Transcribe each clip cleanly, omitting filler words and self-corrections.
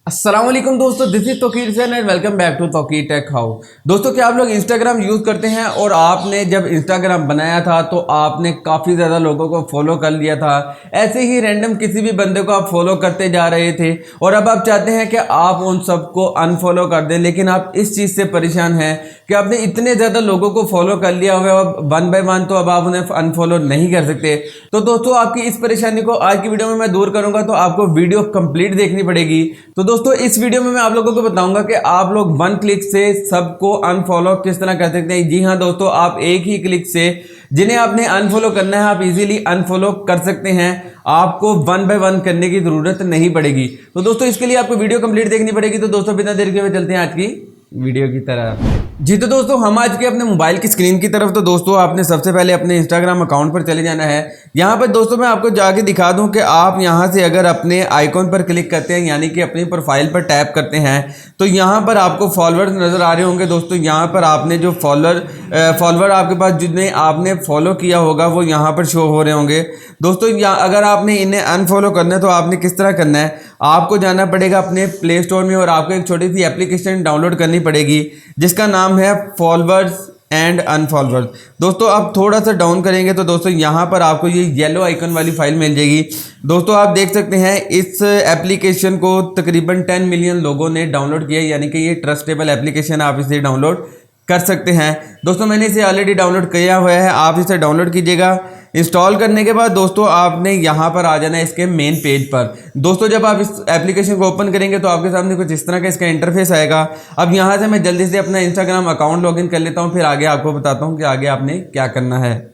अस्सलाम वालेकुम दोस्तों, this is Tauqeer Hussain and welcome back to Tauqeer Tech How. दोस्तों, क्या आप लोग इंस्टाग्राम यूज़ करते हैं और आपने जब इंस्टाग्राम बनाया था तो आपने काफ़ी ज़्यादा लोगों को फॉलो कर लिया था। ऐसे ही रैंडम किसी भी बंदे को आप फॉलो करते जा रहे थे और अब आप चाहते हैं कि आप उन सबको अनफॉलो कर दें, लेकिन आप इस चीज़ से परेशान हैं कि आपने इतने ज़्यादा लोगों को फॉलो कर लिया हुआ है, अब वन बाय वन तो अब आप उन्हें अनफॉलो नहीं कर सकते। तो दोस्तों, आपकी इस परेशानी को आज की वीडियो में मैं दूर करूंगा, तो आपको वीडियो कंप्लीट देखनी पड़ेगी। तो दोस्तों, इस वीडियो में मैं आप लोगों को बताऊंगा कि आप लोग वन क्लिक से सबको अनफॉलो किस तरह कर सकते हैं। जी हाँ दोस्तों, आप एक ही क्लिक से जिन्हें आपने अनफॉलो करना है आप इजीली अनफॉलो कर सकते हैं। आपको वन बाय वन करने की जरूरत नहीं पड़ेगी। तो दोस्तों, इसके लिए आपको वीडियो कंप्लीट देखनी पड़ेगी। तो दोस्तों, बिना देर के चलते हैं आज की वीडियो की तरफ। जी तो दोस्तों, हम आज के अपने मोबाइल की स्क्रीन की तरफ। तो दोस्तों, आपने सबसे पहले अपने इंस्टाग्राम अकाउंट पर चले जाना है। यहाँ पर दोस्तों मैं आपको जाके दिखा दूं कि आप यहाँ से अगर अपने आइकॉन पर क्लिक करते हैं, यानी कि अपनी प्रोफाइल पर टैप करते हैं, तो यहाँ पर आपको फॉलोअर्स नज़र आ रहे होंगे। दोस्तों, यहाँ पर आपने जो फॉलोअर आपके पास जिन्हें आपने फॉलो किया होगा वो यहाँ पर शो हो रहे होंगे। दोस्तों, अगर आपने इन्हें अनफॉलो करना है तो आपने किस तरह करना है, आपको जाना पड़ेगा अपने प्ले स्टोर में और आपको एक छोटी सी एप्लीकेशन डाउनलोड करनी पड़ेगी जिसका नाम है फॉलोअर्स एंड अनफॉलोअर्स। दोस्तों, आप थोड़ा सा डाउन करेंगे तो दोस्तों यहाँ पर आपको ये येलो आइकन वाली फाइल मिल जाएगी। दोस्तों, आप देख सकते हैं इस एप्लीकेशन को तकरीबन 10 मिलियन लोगों ने डाउनलोड किया, यानी कि ये ट्रस्टेबल एप्लीकेशन, आप इसे डाउनलोड कर सकते हैं। दोस्तों, मैंने इसे ऑलरेडी डाउनलोड किया हुआ है, आप इसे डाउनलोड कीजिएगा। इंस्टॉल करने के बाद दोस्तों आपने यहाँ पर आ जाना है इसके मेन पेज पर। दोस्तों, जब आप इस एप्लीकेशन को ओपन करेंगे तो आपके सामने कुछ इस तरह का इसका इंटरफेस आएगा। अब यहाँ से मैं जल्दी से अपना इंस्टाग्राम अकाउंट लॉगिन कर लेता हूँ, फिर आगे आपको बताता हूँ कि आगे आपने क्या करना है।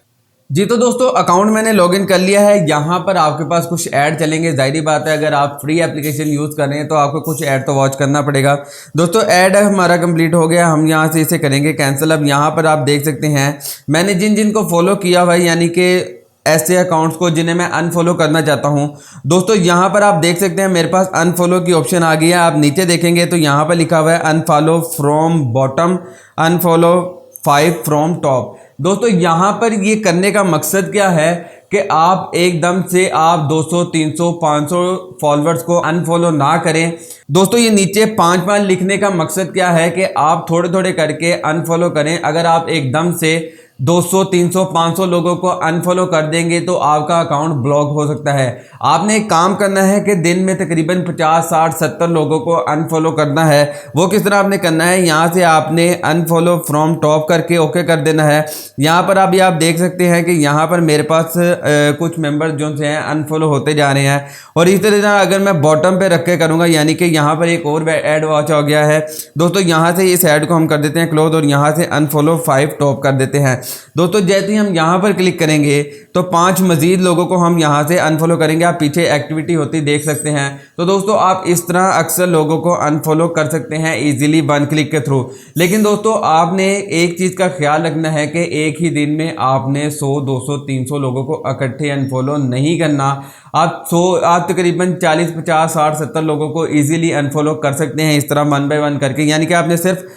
जी तो दोस्तों, अकाउंट मैंने लॉगिन कर लिया है। यहाँ पर आपके पास कुछ ऐड चलेंगे, जाहिर बात है अगर आप फ्री एप्लीकेशन यूज़ कर रहे हैं तो आपको कुछ ऐड तो वॉच करना पड़ेगा। दोस्तों, ऐड हमारा कंप्लीट हो गया, हम यहाँ से इसे करेंगे कैंसिल। अब यहाँ पर आप देख सकते हैं मैंने जिन जिन को फॉलो किया हुआ है, यानी कि ऐसे अकाउंट्स को जिन्हें मैं अनफॉलो करना चाहता हूं। दोस्तों, यहां पर आप देख सकते हैं मेरे पास अनफॉलो की ऑप्शन आ गई है। आप नीचे देखेंगे तो यहां पर लिखा हुआ है unfollow from bottom, unfollow 5 from top. दोस्तों, यहां पर ये करने का मकसद क्या है कि आप एकदम से आप 200 300 500 फॉलोअर्स को अनफॉलो ना करें। दोस्तों, ये नीचे 5 लिखने का मकसद क्या है कि आप थोड़े थोड़े करके अनफॉलो करें। अगर आप एकदम से 200 300 500 लोगों को अनफॉलो कर देंगे तो आपका अकाउंट ब्लॉक हो सकता है। आपने एक काम करना है कि दिन में तकरीबन 50 60 70 लोगों को अनफॉलो करना है। वो किस तरह आपने करना है, यहाँ से आपने अनफॉलो फ्रॉम टॉप करके ओके कर देना है। यहाँ पर अभी आप देख सकते हैं कि यहाँ पर मेरे पास कुछ मेंबर जो से हैं अनफॉलो होते जा रहे हैं। और इस तरह अगर मैं बॉटम पे रख के करूँगा, यानी कि यहाँ पर एक और ऐड वॉच हो गया है। दोस्तों, यहाँ से इस ऐड को हम कर देते हैं क्लोज और यहाँ से अनफॉलो 5 टॉप कर देते हैं। दोस्तों, जैसे ही हम यहाँ पर क्लिक करेंगे तो 5 मजीद लोगों को हम यहाँ से अनफॉलो करेंगे। आप पीछे एक्टिविटी होती देख सकते हैं। तो दोस्तों, आप इस तरह अक्सर लोगों को अनफॉलो कर सकते हैं इजीली वन क्लिक के थ्रू। लेकिन दोस्तों, आपने एक चीज़ का ख्याल रखना है कि एक ही दिन में आपने 100 200 300 लोगों को इकट्ठे अनफॉलो नहीं करना। आप तकरीबन 40 50 60 70 लोगों को ईजिली अनफॉलो कर सकते हैं इस तरह वन बाय वन करके। यानी कि आपने सिर्फ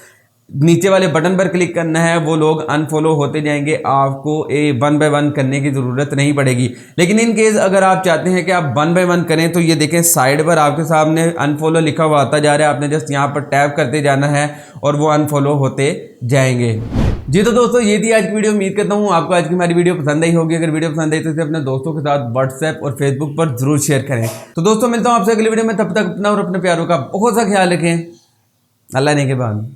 नीचे वाले बटन पर क्लिक करना है, वो लोग अनफॉलो होते जाएंगे, आपको वन बाय वन करने की ज़रूरत नहीं पड़ेगी। लेकिन इन केस अगर आप चाहते हैं कि आप वन बाय वन करें तो ये देखें साइड पर आपके सामने अनफॉलो लिखा हुआ आता जा रहा है। आपने जस्ट यहाँ पर टैप करते जाना है और वो अनफॉलो होते जाएंगे। जी तो दोस्तों, ये थी आज की वीडियो। उम्मीद करता हूँ आपको आज की हमारी वीडियो पसंद आई होगी। अगर वीडियो पसंद आई तो इसे अपने दोस्तों के साथ व्हाट्सएप और फेसबुक पर जरूर शेयर करें। तो दोस्तों, मिलता हूँ आपसे अगली वीडियो में, तब तक अपना और अपने प्यारों का बहुत सा ख्याल रखें। अल्लाह ने के बाद।